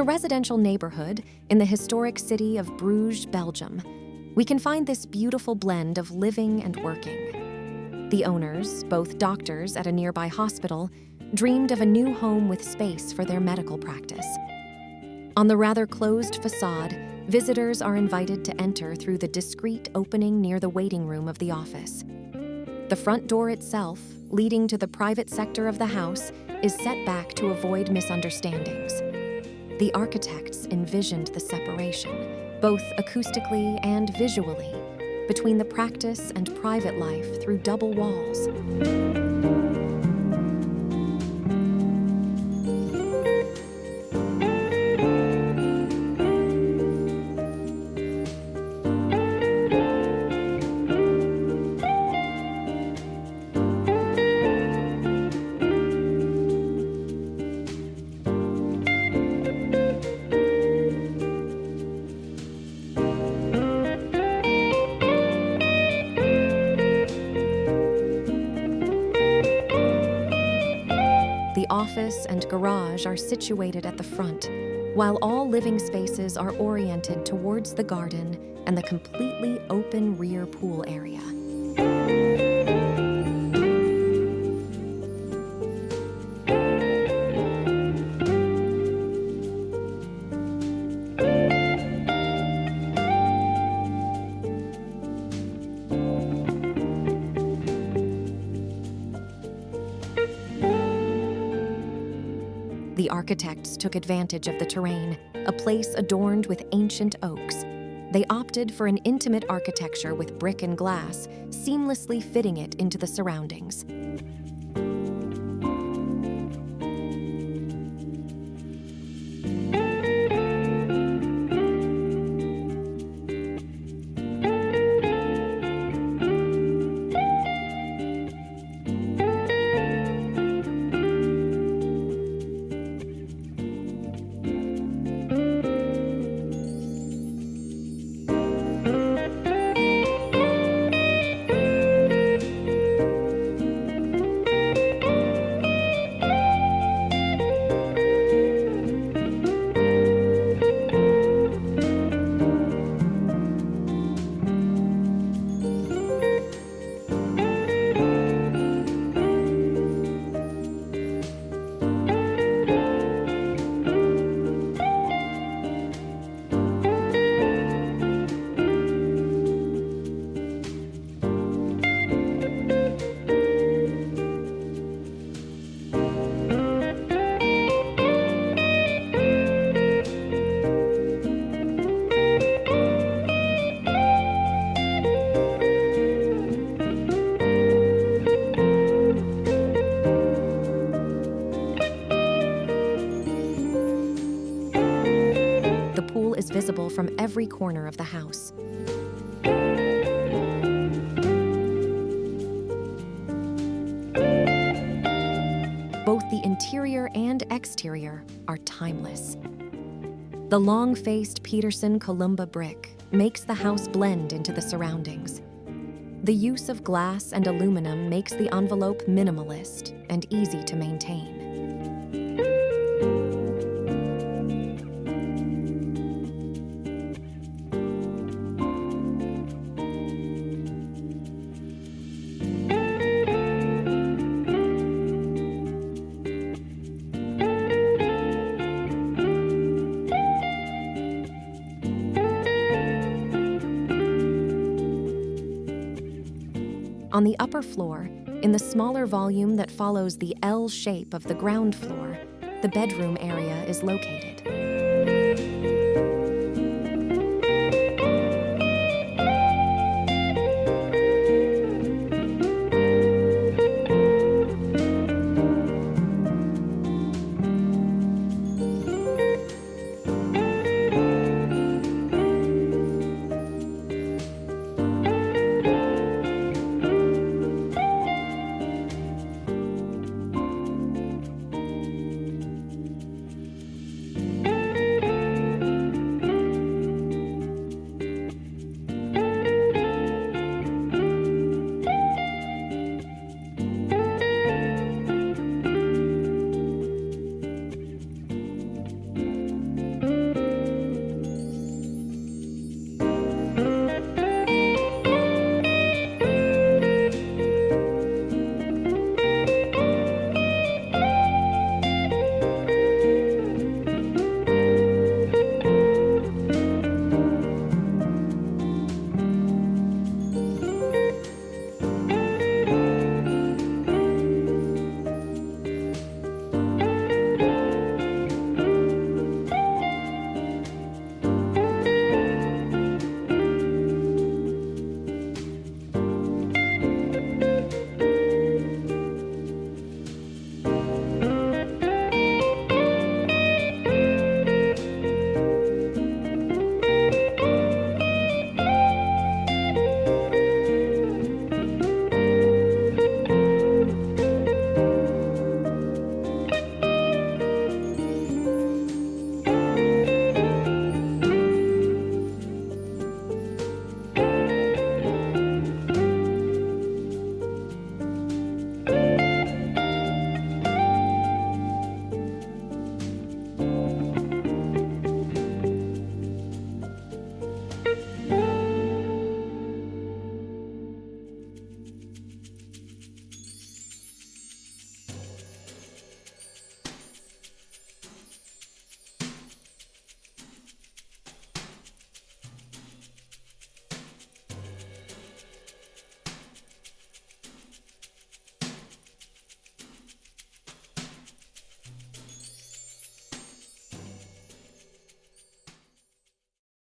residential neighborhood in the historic city of Bruges, Belgium, we can find this beautiful blend of living and working. The owners, both doctors at a nearby hospital, dreamed of a new home with space for their medical practice. On the rather closed facade, visitors are invited to enter through the discreet opening near the waiting room of the office. The front door itself, leading to the private sector of the house, is set back to avoid misunderstandings. The architects envisioned the separation, both acoustically and visually, between the practice and private life through double walls. The office and garage are situated at the front, while all living spaces are oriented towards the garden and the completely open rear pool area. The architects took advantage of the terrain, a place adorned with ancient oaks. They opted for an intimate architecture with brick and glass, seamlessly fitting it into the surroundings. The pool is visible from every corner of the house. Both the interior and exterior are timeless. The long-faced Peterson Columba brick makes the house blend into the surroundings. The use of glass and aluminum makes the envelope minimalist and easy to maintain. On the upper floor, in the smaller volume that follows the L shape of the ground floor, the bedroom area is located.